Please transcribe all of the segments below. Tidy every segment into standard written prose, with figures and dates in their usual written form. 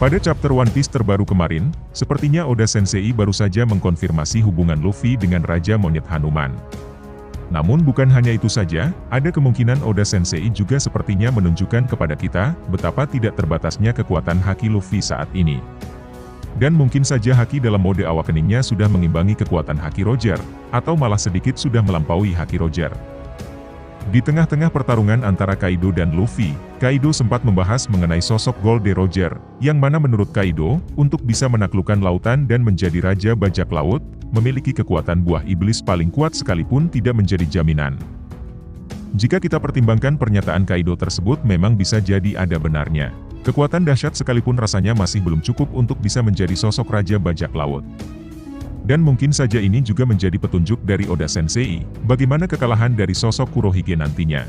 Pada chapter One Piece terbaru kemarin, sepertinya Oda Sensei baru saja mengkonfirmasi hubungan Luffy dengan Raja Monyet Hanuman. Namun bukan hanya itu saja, ada kemungkinan Oda Sensei juga sepertinya menunjukkan kepada kita betapa tidak terbatasnya kekuatan haki Luffy saat ini. Dan mungkin saja haki dalam mode awakeningnya sudah mengimbangi kekuatan haki Roger, atau malah sedikit sudah melampaui haki Roger. Di tengah-tengah pertarungan antara Kaido dan Luffy, Kaido sempat membahas mengenai sosok Gold Roger, yang mana menurut Kaido, untuk bisa menaklukkan lautan dan menjadi Raja Bajak Laut, memiliki kekuatan buah iblis paling kuat sekalipun tidak menjadi jaminan. Jika kita pertimbangkan pernyataan Kaido tersebut memang bisa jadi ada benarnya. Kekuatan dahsyat sekalipun rasanya masih belum cukup untuk bisa menjadi sosok Raja Bajak Laut. Dan mungkin saja ini juga menjadi petunjuk dari Oda Sensei, bagaimana kekalahan dari sosok Kurohige nantinya.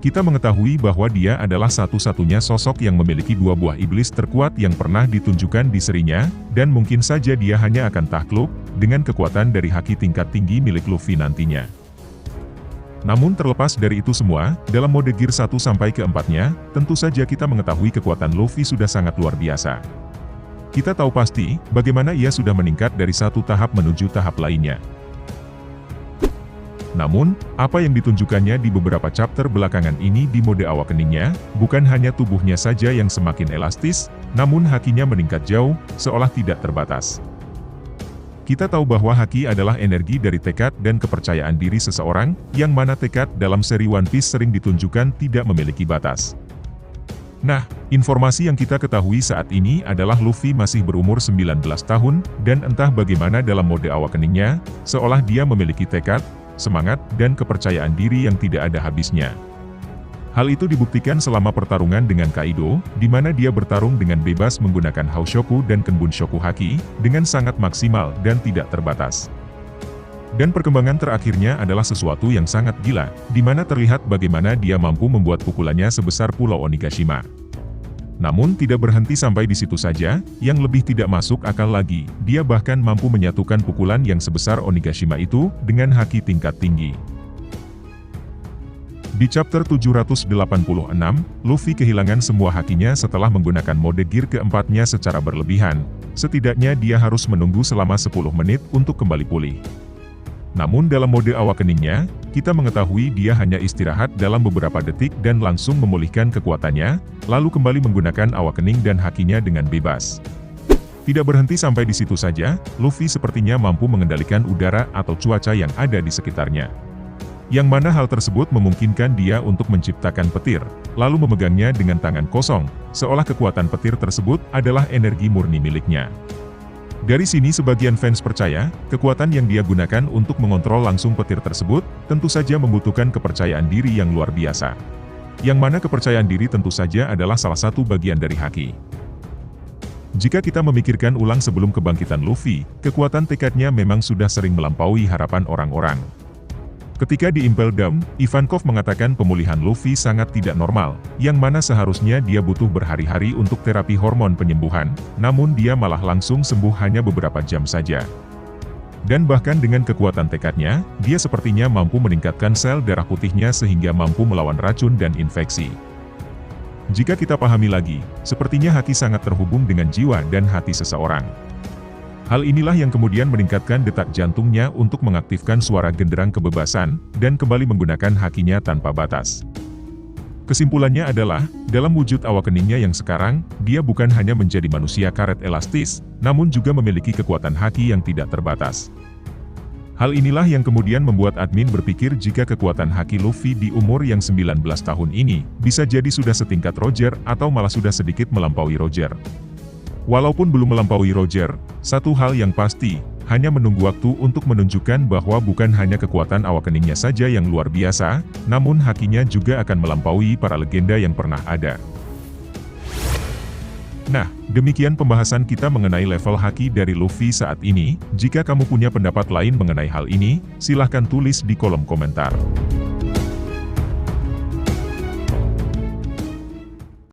Kita mengetahui bahwa dia adalah satu-satunya sosok yang memiliki dua buah iblis terkuat yang pernah ditunjukkan di serinya, dan mungkin saja dia hanya akan takluk, dengan kekuatan dari haki tingkat tinggi milik Luffy nantinya. Namun terlepas dari itu semua, dalam mode Gear 1 sampai ke 4-nya, tentu saja kita mengetahui kekuatan Luffy sudah sangat luar biasa. Kita tahu pasti, bagaimana ia sudah meningkat dari satu tahap menuju tahap lainnya. Namun, apa yang ditunjukkannya di beberapa chapter belakangan ini di mode awakeningnya, bukan hanya tubuhnya saja yang semakin elastis, namun hakinya meningkat jauh, seolah tidak terbatas. Kita tahu bahwa haki adalah energi dari tekad dan kepercayaan diri seseorang, yang mana tekad dalam seri One Piece sering ditunjukkan tidak memiliki batas. Nah, informasi yang kita ketahui saat ini adalah Luffy masih berumur 19 tahun, dan entah bagaimana dalam mode awakeningnya, seolah dia memiliki tekad, semangat, dan kepercayaan diri yang tidak ada habisnya. Hal itu dibuktikan selama pertarungan dengan Kaido, di mana dia bertarung dengan bebas menggunakan Haushoku dan Kenbunshoku Haki, dengan sangat maksimal dan tidak terbatas. Dan perkembangan terakhirnya adalah sesuatu yang sangat gila, di mana terlihat bagaimana dia mampu membuat pukulannya sebesar Pulau Onigashima. Namun tidak berhenti sampai di situ saja, yang lebih tidak masuk akal lagi, dia bahkan mampu menyatukan pukulan yang sebesar Onigashima itu, dengan haki tingkat tinggi. Di chapter 786, Luffy kehilangan semua hakinya setelah menggunakan mode Gear keempatnya secara berlebihan, setidaknya dia harus menunggu selama 10 menit untuk kembali pulih. Namun dalam mode awakeningnya, kita mengetahui dia hanya istirahat dalam beberapa detik dan langsung memulihkan kekuatannya, lalu kembali menggunakan awakening dan hakinya dengan bebas. Tidak berhenti sampai di situ saja, Luffy sepertinya mampu mengendalikan udara atau cuaca yang ada di sekitarnya. Yang mana hal tersebut memungkinkan dia untuk menciptakan petir, lalu memegangnya dengan tangan kosong, seolah kekuatan petir tersebut adalah energi murni miliknya. Dari sini sebagian fans percaya, kekuatan yang dia gunakan untuk mengontrol langsung petir tersebut, tentu saja membutuhkan kepercayaan diri yang luar biasa. Yang mana kepercayaan diri tentu saja adalah salah satu bagian dari haki. Jika kita memikirkan ulang sebelum kebangkitan Luffy, kekuatan tekadnya memang sudah sering melampaui harapan orang-orang. Ketika di Impel Down, Ivankov mengatakan pemulihan Luffy sangat tidak normal, yang mana seharusnya dia butuh berhari-hari untuk terapi hormon penyembuhan, namun dia malah langsung sembuh hanya beberapa jam saja. Dan bahkan dengan kekuatan tekadnya, dia sepertinya mampu meningkatkan sel darah putihnya sehingga mampu melawan racun dan infeksi. Jika kita pahami lagi, sepertinya haki sangat terhubung dengan jiwa dan hati seseorang. Hal inilah yang kemudian meningkatkan detak jantungnya untuk mengaktifkan suara genderang kebebasan, dan kembali menggunakan hakinya tanpa batas. Kesimpulannya adalah, dalam wujud awakeningnya yang sekarang, dia bukan hanya menjadi manusia karet elastis, namun juga memiliki kekuatan haki yang tidak terbatas. Hal inilah yang kemudian membuat admin berpikir jika kekuatan haki Luffy di umur yang 19 tahun ini, bisa jadi sudah setingkat Roger atau malah sudah sedikit melampaui Roger. Walaupun belum melampaui Roger, satu hal yang pasti, hanya menunggu waktu untuk menunjukkan bahwa bukan hanya kekuatan awakeningnya saja yang luar biasa, namun hakinya juga akan melampaui para legenda yang pernah ada. Nah, demikian pembahasan kita mengenai level haki dari Luffy saat ini. Jika kamu punya pendapat lain mengenai hal ini, silahkan tulis di kolom komentar.